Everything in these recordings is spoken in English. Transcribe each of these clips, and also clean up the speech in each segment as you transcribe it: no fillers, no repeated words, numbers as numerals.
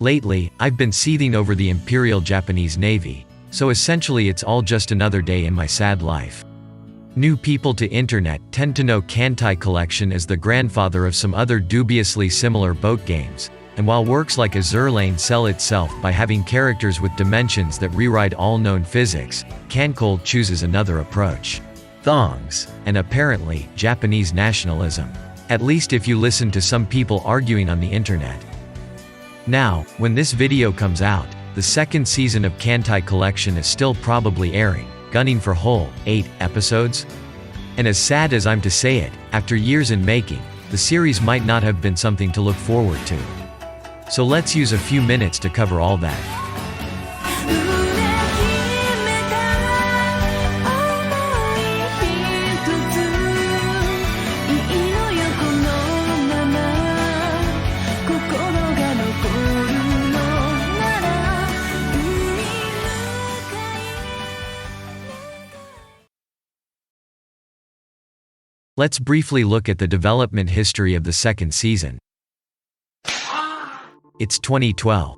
Lately, I've been seething over the Imperial Japanese Navy, so essentially it's all just another day in my sad life. New people to internet tend to know Kantai Collection as the grandfather of some other dubiously similar boat games, and while works like Azur sell itself by having characters with dimensions that rewrite all known physics, KanColle chooses another approach. Thongs, and apparently, Japanese nationalism. At least if you listen to some people arguing on the internet. Now, when this video comes out, the second season of Kantai Collection is still probably airing, gunning for whole 8 episodes. And as sad as I'm to say it, after years in making, the series might not have been something to look forward to. So let's use a few minutes to cover all that. Let's briefly look at the development history of the second season. It's 2012.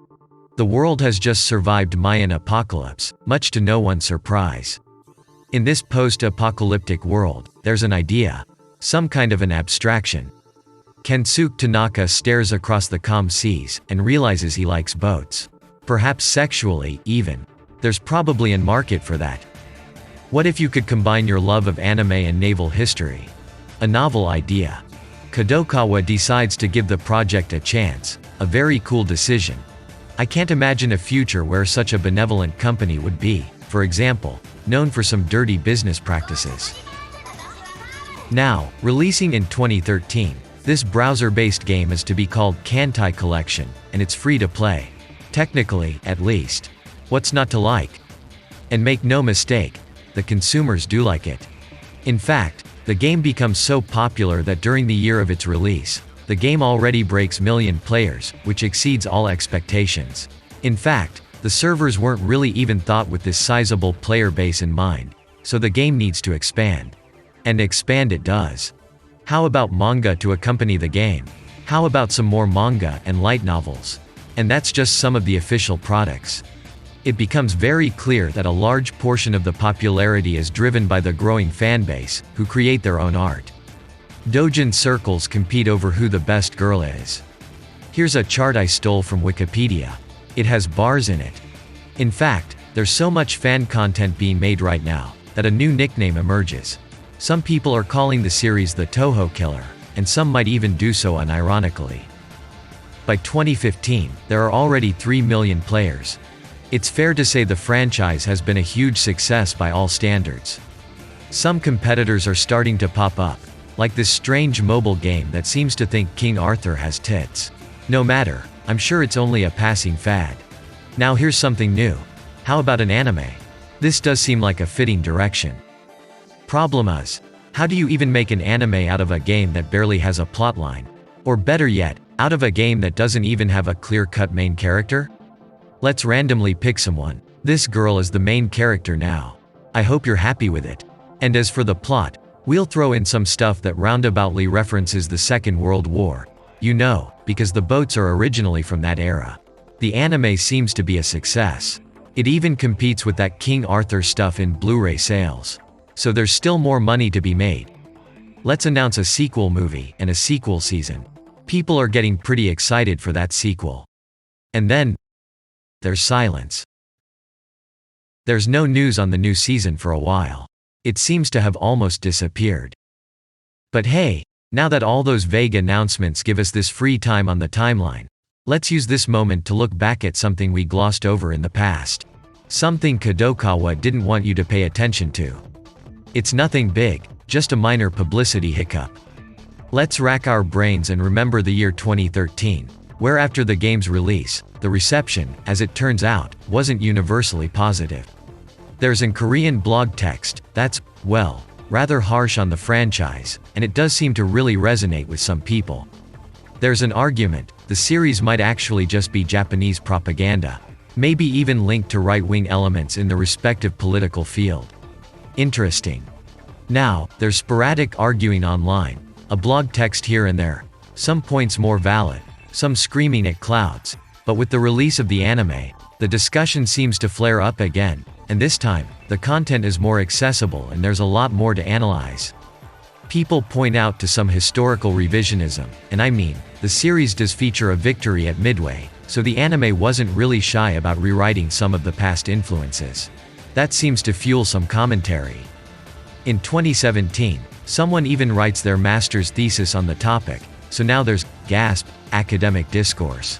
The world has just survived Mayan apocalypse, much to no one's surprise. In this post-apocalyptic world, there's an idea, some kind of an abstraction. Kensuke Tanaka stares across the calm seas, and realizes he likes boats. Perhaps sexually, even. There's probably a market for that. What if you could combine your love of anime and naval history? A novel idea. Kadokawa decides to give the project a chance, a very cool decision. I can't imagine a future where such a benevolent company would be, for example, known for some dirty business practices. Now, releasing in 2013, this browser-based game is to be called Kantai Collection, and it's free to play. Technically, at least. What's not to like? And make no mistake, the consumers do like it. In fact, the game becomes so popular that during the year of its release, the game already breaks million players, which exceeds all expectations. In fact, the servers weren't really even thought with this sizable player base in mind, so the game needs to expand. And expand it does. How about manga to accompany the game? How about some more manga and light novels? And that's just some of the official products. It becomes very clear that a large portion of the popularity is driven by the growing fanbase, who create their own art. Doujin circles compete over who the best girl is. Here's a chart I stole from Wikipedia. It has bars in it. In fact, there's so much fan content being made right now, that a new nickname emerges. Some people are calling the series the Toho Killer, and some might even do so unironically. By 2015, there are already 3 million players. It's fair to say the franchise has been a huge success by all standards. Some competitors are starting to pop up, like this strange mobile game that seems to think King Arthur has tits. No matter, I'm sure it's only a passing fad. Now here's something new. How about an anime? This does seem like a fitting direction. Problem is, how do you even make an anime out of a game that barely has a plotline? Or better yet, out of a game that doesn't even have a clear-cut main character? Let's randomly pick someone. This girl is the main character now. I hope you're happy with it. And as for the plot, we'll throw in some stuff that roundaboutly references the Second World War. You know, because the boats are originally from that era. The anime seems to be a success. It even competes with that King Arthur stuff in Blu-ray sales. So there's still more money to be made. Let's announce a sequel movie and a sequel season. People are getting pretty excited for that sequel. And then, there's silence. There's no news on the new season for a while. It seems to have almost disappeared. But hey, now that all those vague announcements give us this free time on the timeline, let's use this moment to look back at something we glossed over in the past. Something Kadokawa didn't want you to pay attention to. It's nothing big, just a minor publicity hiccup. Let's rack our brains and remember the year 2013, where after the game's release, the reception, as it turns out, wasn't universally positive. There's an Korean blog text that's, well, rather harsh on the franchise, and it does seem to really resonate with some people. There's an argument, the series might actually just be Japanese propaganda, maybe even linked to right-wing elements in the respective political field. Interesting. Now, there's sporadic arguing online, a blog text here and there, some points more valid, some screaming at clouds, But with the release of the anime, the discussion seems to flare up again, and this time, the content is more accessible and there's a lot more to analyze. People point out to some historical revisionism, and I mean, the series does feature a victory at midway, so the anime wasn't really shy about rewriting some of the past influences. That seems to fuel some commentary. In 2017, someone even writes their master's thesis on the topic, so now there's, gasp, academic discourse.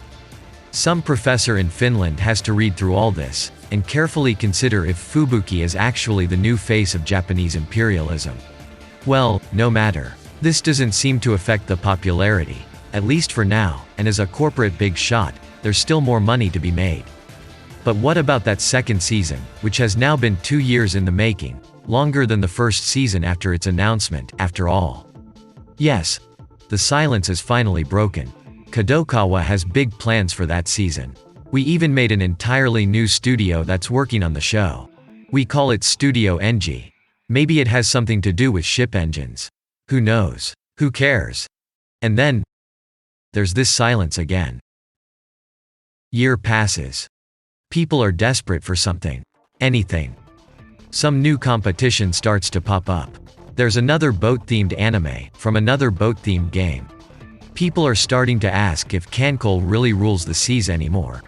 Some professor in Finland has to read through all this, and carefully consider if Fubuki is actually the new face of Japanese imperialism. Well, no matter. This doesn't seem to affect the popularity, at least for now, and as a corporate big shot, there's still more money to be made. But what about that second season, which has now been 2 years in the making, longer than the first season after its announcement, after all? Yes. The silence is finally broken. Kadokawa has big plans for that season. We even made an entirely new studio that's working on the show. We call it Studio Engi. Maybe it has something to do with ship engines. Who knows? Who cares? And then, there's this silence again. Year passes. People are desperate for something. Anything. Some new competition starts to pop up. There's another boat-themed anime, from another boat-themed game. People are starting to ask if KanColle really rules the seas anymore.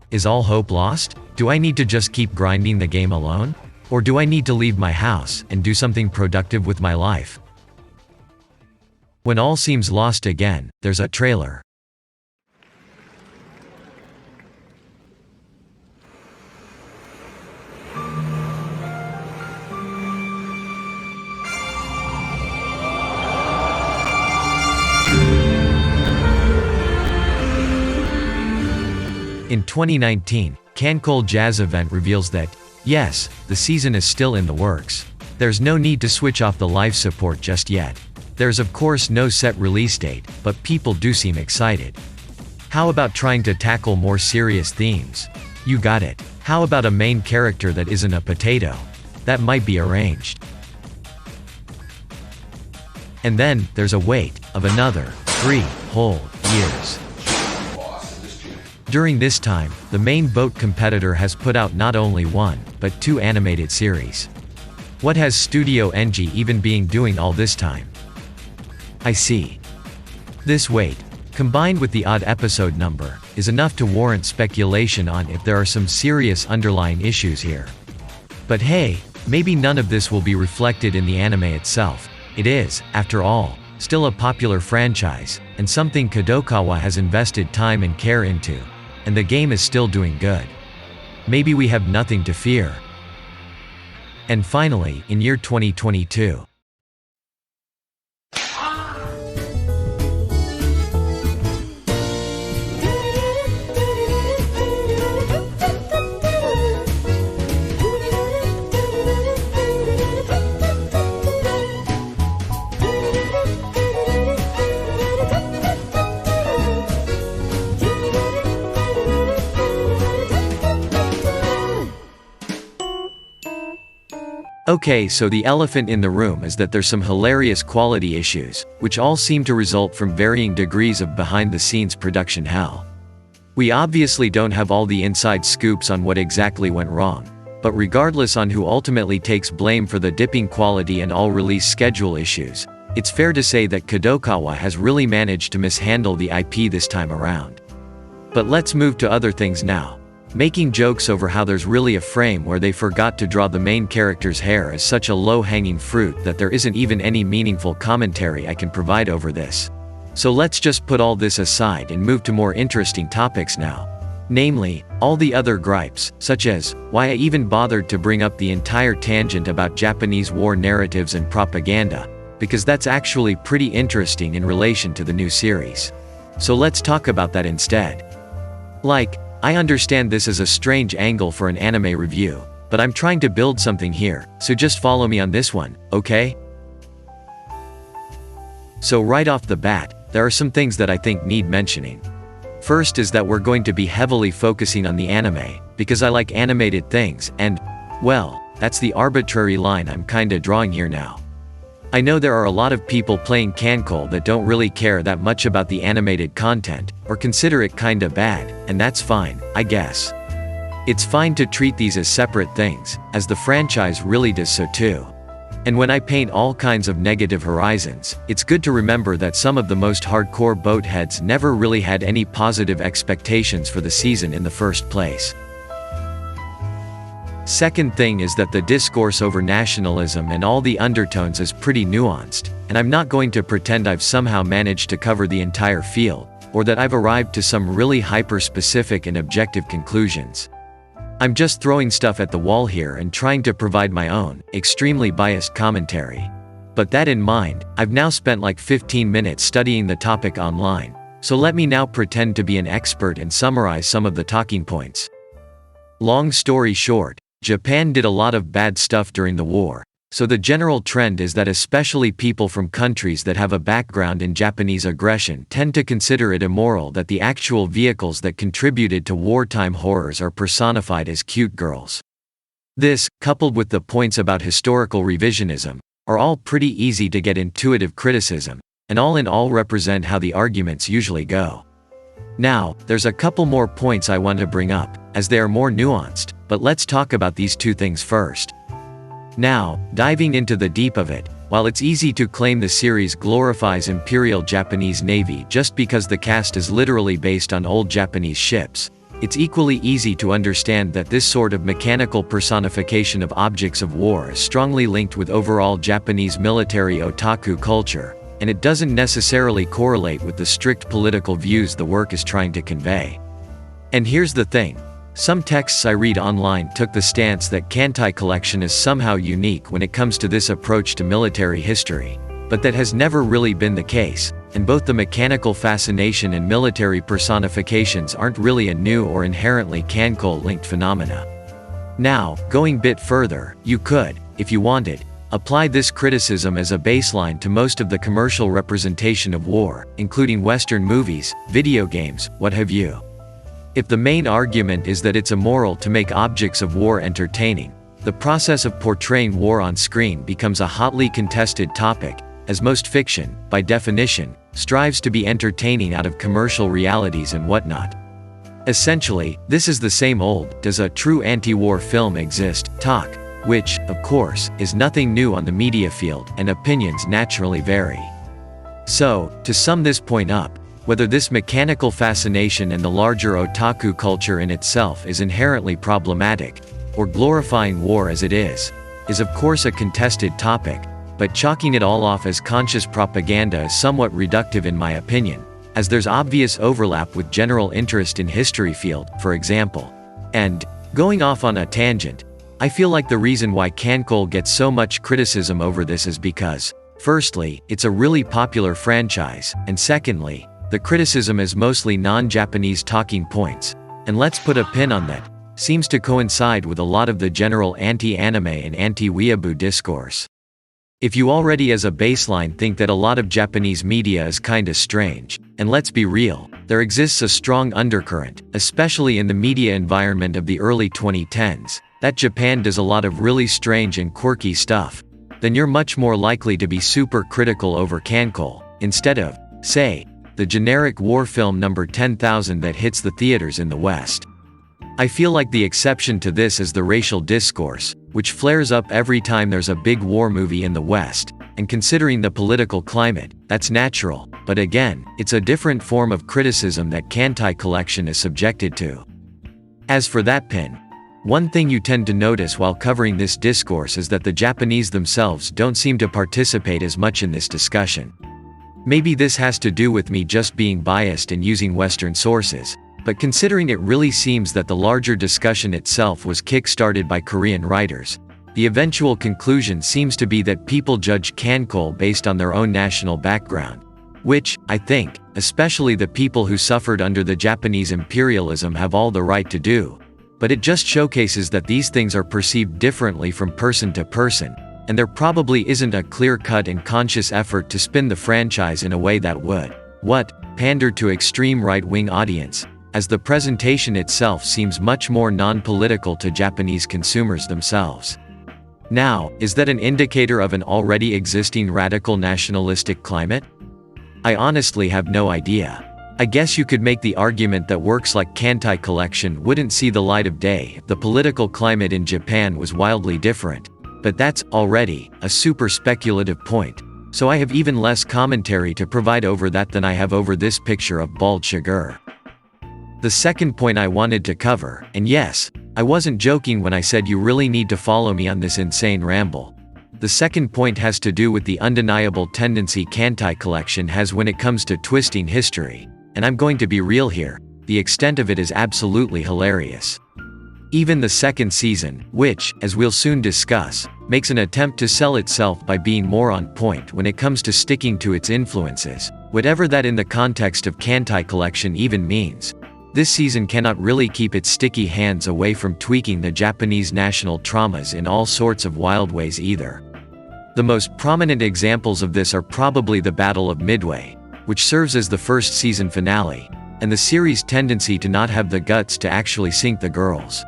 Is all hope lost? Do I need to just keep grinding the game alone? Or do I need to leave my house and do something productive with my life? When all seems lost again, there's a trailer. In 2019, KanColle Jazz Event reveals that, yes, the season is still in the works. There's no need to switch off the life support just yet. There's of course no set release date, but people do seem excited. How about trying to tackle more serious themes? You got it. How about a main character that isn't a potato? That might be arranged. And then, there's a wait of another 3 whole years. During this time, the main boat competitor has put out not only 1, but 2 animated series. What has Studio Engi even been doing all this time? I see. This wait, combined with the odd episode number, is enough to warrant speculation on if there are some serious underlying issues here. But hey, maybe none of this will be reflected in the anime itself. It is, after all, still a popular franchise, and something Kadokawa has invested time and care into. And the game is still doing good. Maybe we have nothing to fear. And finally, in year 2022. Okay, so the elephant in the room is that there's some hilarious quality issues, which all seem to result from varying degrees of behind-the-scenes production hell. We obviously don't have all the inside scoops on what exactly went wrong, but regardless on who ultimately takes blame for the dipping quality and all release schedule issues, it's fair to say that Kadokawa has really managed to mishandle the IP this time around. But let's move to other things now. Making jokes over how there's really a frame where they forgot to draw the main character's hair is such a low-hanging fruit that there isn't even any meaningful commentary I can provide over this. So let's just put all this aside and move to more interesting topics now. Namely, all the other gripes, such as, why I even bothered to bring up the entire tangent about Japanese war narratives and propaganda, because that's actually pretty interesting in relation to the new series. So let's talk about that instead. I understand this is a strange angle for an anime review, but I'm trying to build something here, so just follow me on this one, okay? So right off the bat, there are some things that I think need mentioning. First is that we're going to be heavily focusing on the anime, because I like animated things, and, well, that's the arbitrary line I'm kinda drawing here now. I know there are a lot of people playing KanColle that don't really care that much about the animated content, or consider it kinda bad, and that's fine, I guess. It's fine to treat these as separate things, as the franchise really does so too. And when I paint all kinds of negative horizons, it's good to remember that some of the most hardcore boatheads never really had any positive expectations for the season in the first place. Second thing is that the discourse over nationalism and all the undertones is pretty nuanced, and I'm not going to pretend I've somehow managed to cover the entire field, or that I've arrived to some really hyper-specific and objective conclusions. I'm just throwing stuff at the wall here and trying to provide my own, extremely biased commentary. But that in mind, I've now spent like 15 minutes studying the topic online, so let me now pretend to be an expert and summarize some of the talking points. Long story short, Japan did a lot of bad stuff during the war, so the general trend is that especially people from countries that have a background in Japanese aggression tend to consider it immoral that the actual vehicles that contributed to wartime horrors are personified as cute girls. This, coupled with the points about historical revisionism, are all pretty easy to get intuitive criticism, and all in all represent how the arguments usually go. Now, there's a couple more points I want to bring up, as they are more nuanced, but let's talk about these two things first. Now, diving into the deep of it, while it's easy to claim the series glorifies Imperial Japanese Navy just because the cast is literally based on old Japanese ships, it's equally easy to understand that this sort of mechanical personification of objects of war is strongly linked with overall Japanese military otaku culture, and it doesn't necessarily correlate with the strict political views the work is trying to convey. And here's the thing. Some texts I read online took the stance that Kantai Collection is somehow unique when it comes to this approach to military history, but that has never really been the case, and both the mechanical fascination and military personifications aren't really a new or inherently KanColle-linked phenomena. Now, going a bit further, you could, if you wanted, apply this criticism as a baseline to most of the commercial representation of war, including Western movies, video games, what have you. If the main argument is that it's immoral to make objects of war entertaining, the process of portraying war on screen becomes a hotly contested topic, as most fiction, by definition, strives to be entertaining out of commercial realities and whatnot. Essentially, this is the same old, does a true anti-war film exist, talk, which, of course, is nothing new on the media field, and opinions naturally vary. So, to sum this point up, whether this mechanical fascination and the larger otaku culture in itself is inherently problematic, or glorifying war as it is of course a contested topic, but chalking it all off as conscious propaganda is somewhat reductive in my opinion, as there's obvious overlap with general interest in history field, for example. And, going off on a tangent, I feel like the reason why KanColle gets so much criticism over this is because, firstly, it's a really popular franchise, and secondly, the criticism is mostly non-Japanese talking points, and let's put a pin on that, seems to coincide with a lot of the general anti-anime and anti-weeaboo discourse. If you already as a baseline think that a lot of Japanese media is kinda strange, and let's be real, there exists a strong undercurrent, especially in the media environment of the early 2010s, that Japan does a lot of really strange and quirky stuff, then you're much more likely to be super critical over KanColle, instead of, say, the generic war film number 10,000 that hits the theaters in the West. I feel like the exception to this is the racial discourse, which flares up every time there's a big war movie in the West, and considering the political climate, that's natural, but again, it's a different form of criticism that Kantai Collection is subjected to. As for that pin, one thing you tend to notice while covering this discourse is that the Japanese themselves don't seem to participate as much in this discussion. Maybe this has to do with me just being biased and using Western sources, but considering it really seems that the larger discussion itself was kick-started by Korean writers, the eventual conclusion seems to be that people judge KanColle based on their own national background, which, I think, especially the people who suffered under the Japanese imperialism have all the right to do, but it just showcases that these things are perceived differently from person to person, and there probably isn't a clear-cut and conscious effort to spin the franchise in a way that would, pander to extreme right-wing audience, as the presentation itself seems much more non-political to Japanese consumers themselves. Now, is that an indicator of an already existing radical nationalistic climate? I honestly have no idea. I guess you could make the argument that works like Kantai Collection wouldn't see the light of day if the political climate in Japan was wildly different. But that's, already, a super speculative point. So I have even less commentary to provide over that than I have over this picture of bald Shigur. The second point I wanted to cover, and yes, I wasn't joking when I said you really need to follow me on this insane ramble. The second point has to do with the undeniable tendency Kantai Collection has when it comes to twisting history. And I'm going to be real here, the extent of it is absolutely hilarious. Even the second season, which, as we'll soon discuss, makes an attempt to sell itself by being more on point when it comes to sticking to its influences, whatever that in the context of Kantai Collection even means. This season cannot really keep its sticky hands away from tweaking the Japanese national traumas in all sorts of wild ways either. The most prominent examples of this are probably the Battle of Midway, which serves as the first season finale, and the series' tendency to not have the guts to actually sink the girls.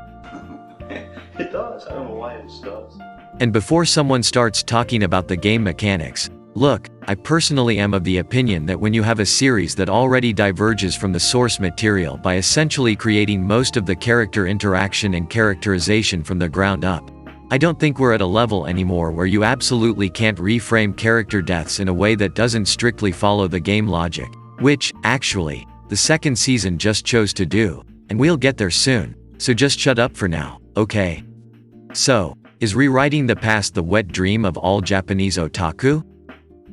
It does, I don't know why it does. And before someone starts talking about the game mechanics, look, I personally am of the opinion that when you have a series that already diverges from the source material by essentially creating most of the character interaction and characterization from the ground up, I don't think we're at a level anymore where you absolutely can't reframe character deaths in a way that doesn't strictly follow the game logic, which, actually, the second season just chose to do, and we'll get there soon, so just shut up for now, okay? So, is rewriting the past the wet dream of all Japanese otaku?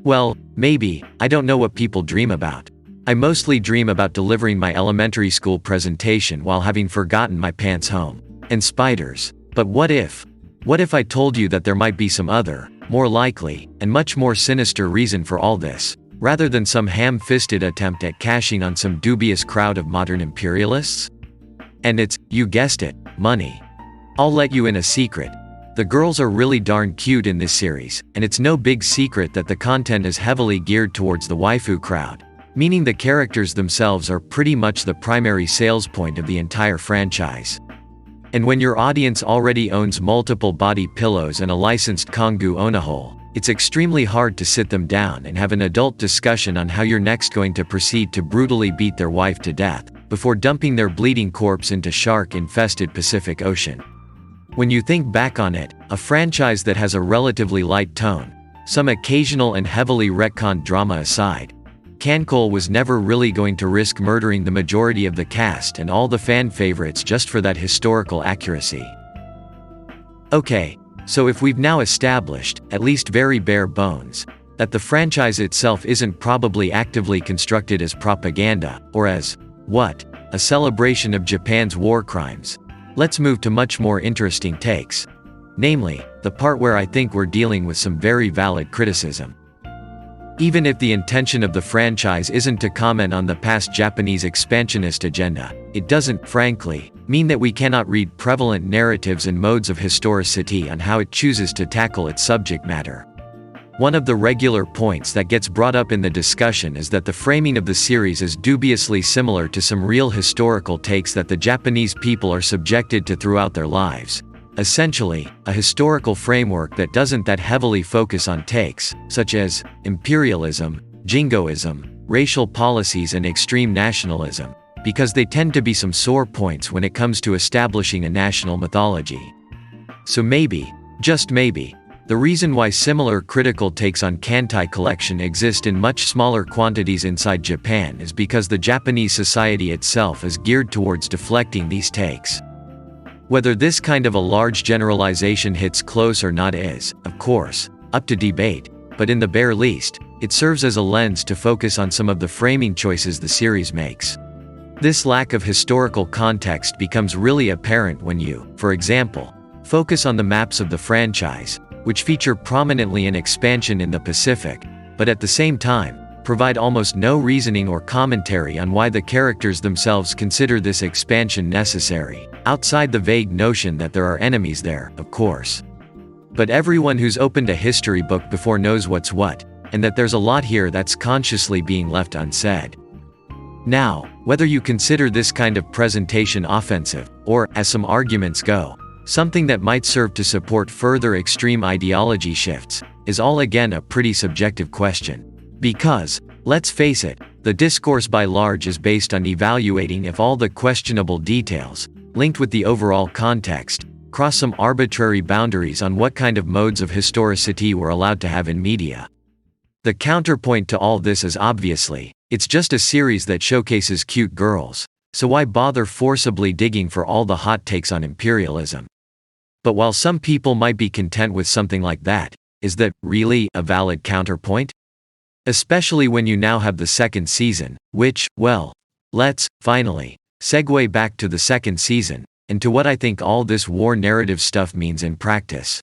Well, maybe, I don't know what people dream about. I mostly dream about delivering my elementary school presentation while having forgotten my pants home. And spiders. But what if? What if I told you that there might be some other, more likely, and much more sinister reason for all this, rather than some ham-fisted attempt at cashing on some dubious crowd of modern imperialists? And it's, you guessed it, money. I'll let you in a secret. The girls are really darn cute in this series, and it's no big secret that the content is heavily geared towards the waifu crowd, meaning the characters themselves are pretty much the primary sales point of the entire franchise. And when your audience already owns multiple body pillows and a licensed Kongu Onahole, it's extremely hard to sit them down and have an adult discussion on how you're next going to proceed to brutally beat their wife to death, before dumping their bleeding corpse into shark-infested Pacific Ocean. When you think back on it, a franchise that has a relatively light tone, some occasional and heavily retconned drama aside, KanColle was never really going to risk murdering the majority of the cast and all the fan favorites just for that historical accuracy. Okay, so if we've now established, at least very bare bones, that the franchise itself isn't probably actively constructed as propaganda, or as, what? A celebration of Japan's war crimes. Let's move to much more interesting takes. Namely, the part where I think we're dealing with some very valid criticism. Even if the intention of the franchise isn't to comment on the past Japanese expansionist agenda, it doesn't, frankly, mean that we cannot read prevalent narratives and modes of historicity on how it chooses to tackle its subject matter. One of the regular points that gets brought up in the discussion is that the framing of the series is dubiously similar to some real historical takes that the Japanese people are subjected to throughout their lives. Essentially, a historical framework that doesn't that heavily focus on takes, such as imperialism, jingoism, racial policies and extreme nationalism, because they tend to be some sore points when it comes to establishing a national mythology. So maybe, just maybe, the reason why similar critical takes on Kantai Collection exist in much smaller quantities inside Japan is because the Japanese society itself is geared towards deflecting these takes. Whether this kind of a large generalization hits close or not is, of course, up to debate, but in the bare least, it serves as a lens to focus on some of the framing choices the series makes. This lack of historical context becomes really apparent when you, for example, focus on the maps of the franchise, which feature prominently an expansion in the Pacific, but at the same time, provide almost no reasoning or commentary on why the characters themselves consider this expansion necessary, outside the vague notion that there are enemies there, of course. But everyone who's opened a history book before knows what's what, and that there's a lot here that's consciously being left unsaid. Now, whether you consider this kind of presentation offensive, or, as some arguments go, something that might serve to support further extreme ideology shifts, is all again a pretty subjective question. Because, let's face it, the discourse by large is based on evaluating if all the questionable details, linked with the overall context, cross some arbitrary boundaries on what kind of modes of historicity we're allowed to have in media. The counterpoint to all this is obviously, it's just a series that showcases cute girls, so why bother forcibly digging for all the hot takes on imperialism? But while some people might be content with something like that, is that really a valid counterpoint? Especially when you now have the second season, which, well, let's, finally, segue back to the second season, and to what I think all this war narrative stuff means in practice.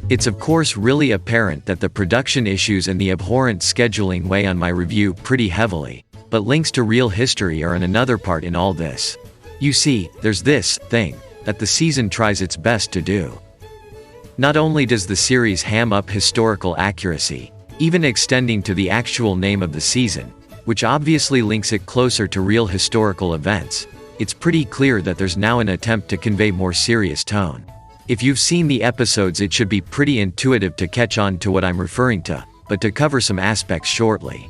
It's of course really apparent that the production issues and the abhorrent scheduling weigh on my review pretty heavily, but links to real history are another part in all this. You see, there's this thing that the season tries its best to do. Not only does the series ham up historical accuracy, even extending to the actual name of the season, which obviously links it closer to real historical events, it's pretty clear that there's now an attempt to convey more serious tone. If you've seen the episodes, it should be pretty intuitive to catch on to what I'm referring to, but to cover some aspects shortly.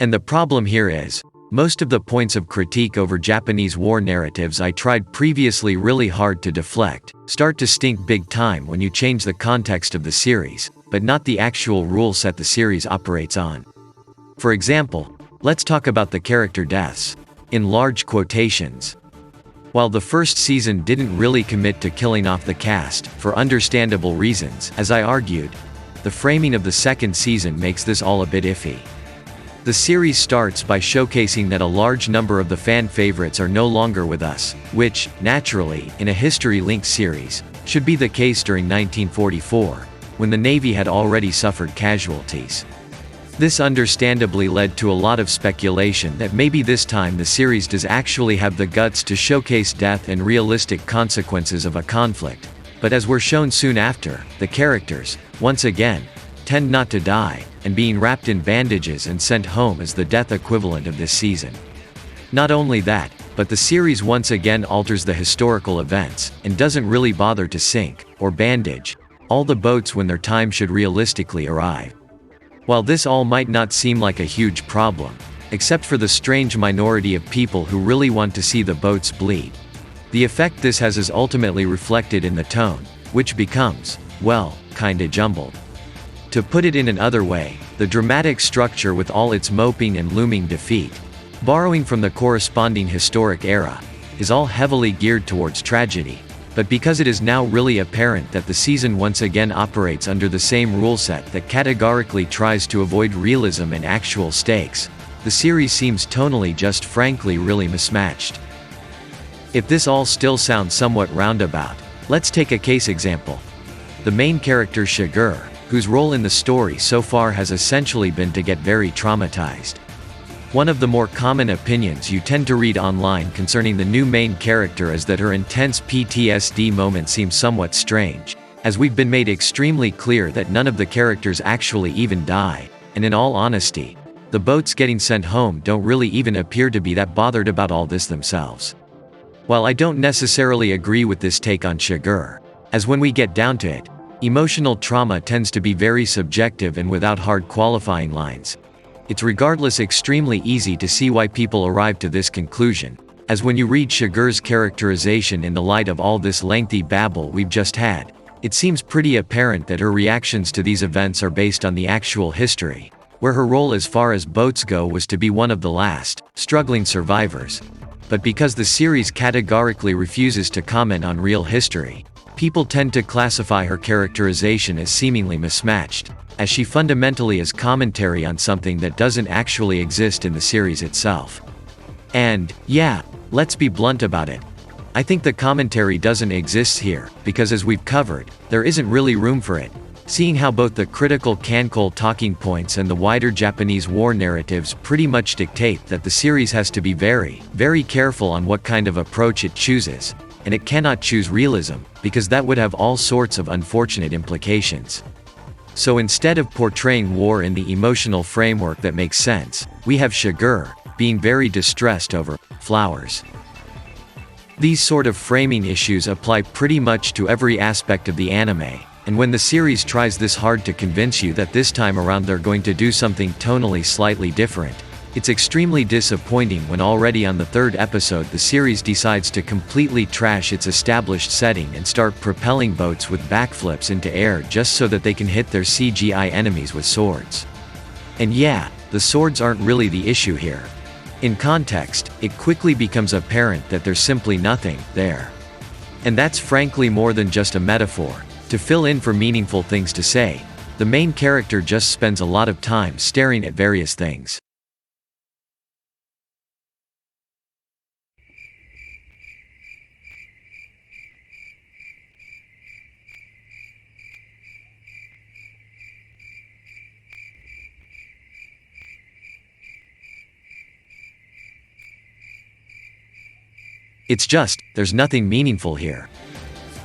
And the problem here is, most of the points of critique over Japanese war narratives I tried previously really hard to deflect, start to stink big time when you change the context of the series, but not the actual rule set the series operates on. For example, let's talk about the character deaths, in large quotations. While the first season didn't really commit to killing off the cast, for understandable reasons, as I argued, the framing of the second season makes this all a bit iffy. The series starts by showcasing that a large number of the fan favorites are no longer with us, which, naturally, in a history-linked series, should be the case during 1944, when the Navy had already suffered casualties. This understandably led to a lot of speculation that maybe this time the series does actually have the guts to showcase death and realistic consequences of a conflict, but as we're shown soon after, the characters, once again, tend not to die, and being wrapped in bandages and sent home is the death equivalent of this season. Not only that, but the series once again alters the historical events, and doesn't really bother to sink, or bandage, all the boats when their time should realistically arrive. While this all might not seem like a huge problem, except for the strange minority of people who really want to see the boats bleed, the effect this has is ultimately reflected in the tone, which becomes, well, kinda jumbled. To put it in another way, the dramatic structure with all its moping and looming defeat, borrowing from the corresponding historic era, is all heavily geared towards tragedy, but because it is now really apparent that the season once again operates under the same rule set that categorically tries to avoid realism and actual stakes, the series seems tonally just frankly really mismatched. If this all still sounds somewhat roundabout, let's take a case example. The main character Shigur, whose role in the story so far has essentially been to get very traumatized. One of the more common opinions you tend to read online concerning the new main character is that her intense PTSD moment seems somewhat strange, as we've been made extremely clear that none of the characters actually even die, and in all honesty, the boats getting sent home don't really even appear to be that bothered about all this themselves. While I don't necessarily agree with this take on Shigur, as when we get down to it, emotional trauma tends to be very subjective and without hard qualifying lines, it's regardless extremely easy to see why people arrive to this conclusion, as when you read Shigur's characterization in the light of all this lengthy babble we've just had, it seems pretty apparent that her reactions to these events are based on the actual history, where her role as far as boats go was to be one of the last, struggling survivors. but because the series categorically refuses to comment on real history. People tend to classify her characterization as seemingly mismatched, as she fundamentally is commentary on something that doesn't actually exist in the series itself. And, yeah, let's be blunt about it. I think the commentary doesn't exist here, because as we've covered, there isn't really room for it. Seeing how both the critical KanColle talking points and the wider Japanese war narratives pretty much dictate that the series has to be very, very careful on what kind of approach it chooses, and it cannot choose realism, because that would have all sorts of unfortunate implications. So instead of portraying war in the emotional framework that makes sense, we have Shiger being very distressed over flowers. These sort of framing issues apply pretty much to every aspect of the anime, and when the series tries this hard to convince you that this time around they're going to do something tonally slightly different, it's extremely disappointing when already on the third episode the series decides to completely trash its established setting and start propelling boats with backflips into air just so that they can hit their CGI enemies with swords. And yeah, the swords aren't really the issue here. In context, it quickly becomes apparent that there's simply nothing there. And that's frankly more than just a metaphor. To fill in for meaningful things to say, the main character just spends a lot of time staring at various things. It's just, there's nothing meaningful here.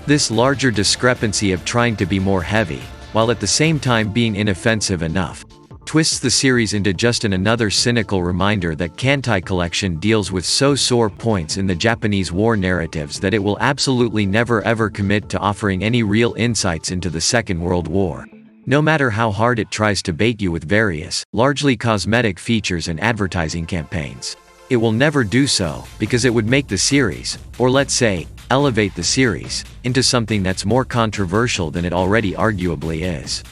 This larger discrepancy of trying to be more heavy, while at the same time being inoffensive enough, twists the series into just another cynical reminder that Kantai Collection deals with so sore points in the Japanese war narratives that it will absolutely never ever commit to offering any real insights into the Second World War. No matter how hard it tries to bait you with various, largely cosmetic features and advertising campaigns. It will never do so, because it would make the series, or let's say, elevate the series, into something that's more controversial than it already arguably is.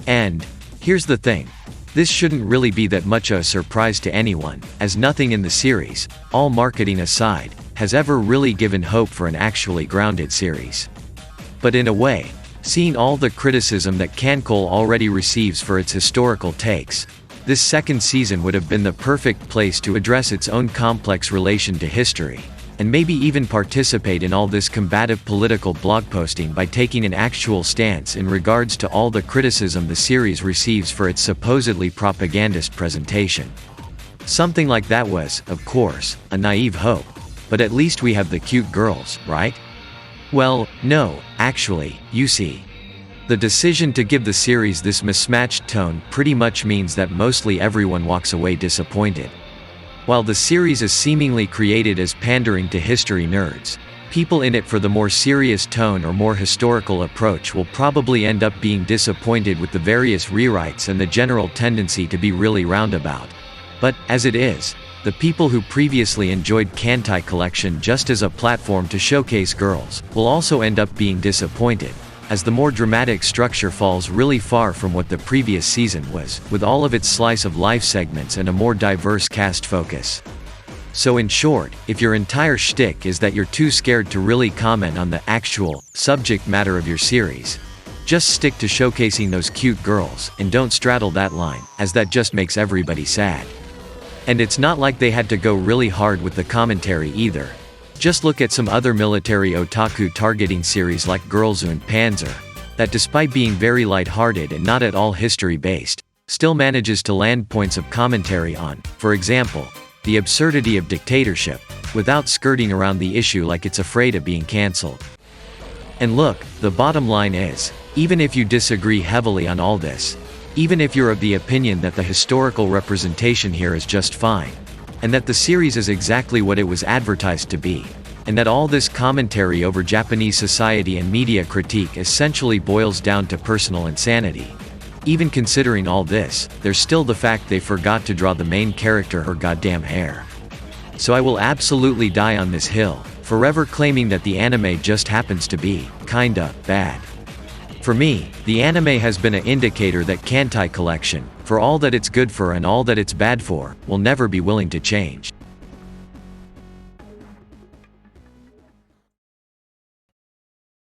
And, here's the thing. This shouldn't really be that much a surprise to anyone, as nothing in the series, all marketing aside, has ever really given hope for an actually grounded series. But in a way, seeing all the criticism that KanColle already receives for its historical takes, this second season would have been the perfect place to address its own complex relation to history, and maybe even participate in all this combative political blog posting by taking an actual stance in regards to all the criticism the series receives for its supposedly propagandist presentation. Something like that was, of course, a naive hope. But at least we have the cute girls, right? Well, no, actually, you see. The decision to give the series this mismatched tone pretty much means that mostly everyone walks away disappointed. While the series is seemingly created as pandering to history nerds, people in it for the more serious tone or more historical approach will probably end up being disappointed with the various rewrites and the general tendency to be really roundabout. But, as it is, the people who previously enjoyed Kantai Collection just as a platform to showcase girls will also end up being disappointed, as the more dramatic structure falls really far from what the previous season was, with all of its slice of life segments and a more diverse cast focus. So in short, if your entire shtick is that you're too scared to really comment on the actual subject matter of your series, just stick to showcasing those cute girls, and don't straddle that line, as that just makes everybody sad. And it's not like they had to go really hard with the commentary either. Just look at some other military otaku targeting series like Girls und Panzer, that despite being very lighthearted and not at all history-based, still manages to land points of commentary on, for example, the absurdity of dictatorship, without skirting around the issue like it's afraid of being cancelled. And look, the bottom line is, even if you disagree heavily on all this, even if you're of the opinion that the historical representation here is just fine, and that the series is exactly what it was advertised to be, and that all this commentary over Japanese society and media critique essentially boils down to personal insanity. Even considering all this, there's still the fact they forgot to draw the main character her goddamn hair. So I will absolutely die on this hill, forever claiming that the anime just happens to be kinda bad. For me, the anime has been an indicator that Kantai Collection, for all that it's good for and all that it's bad for, will never be willing to change.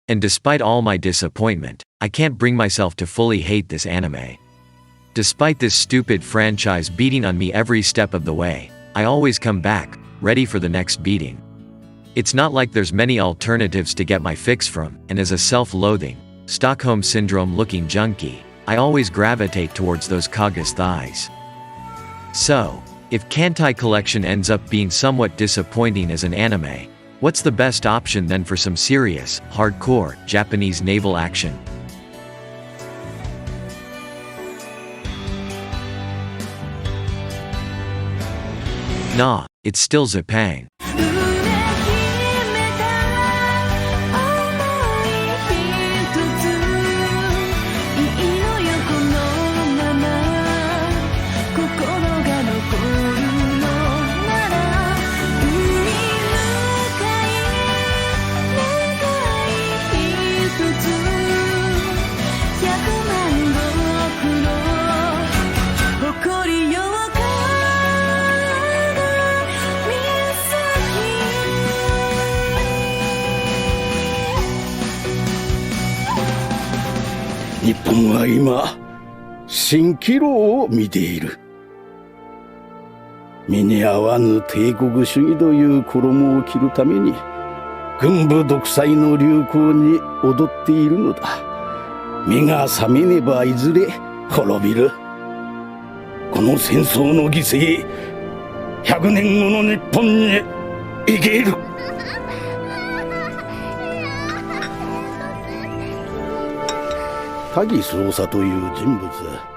And despite all my disappointment, I can't bring myself to fully hate this anime. Despite this stupid franchise beating on me every step of the way, I always come back, ready for the next beating. It's not like there's many alternatives to get my fix from, and as a self-loathing, Stockholm Syndrome-looking junkie, I always gravitate towards those Kaga's thighs. So, if Kantai Collection ends up being somewhat disappointing as an anime, what's the best option then for some serious, hardcore, Japanese naval action? Nah, it's still Zipang.日本は今、蜃気楼を見ている。身に合わぬ帝国主義という衣を着るために、軍部独裁の流行に踊っているのだ。目が覚めねばいずれ滅びる。この戦争の犠牲、100年後の日本に生ける。鍵捜査という人物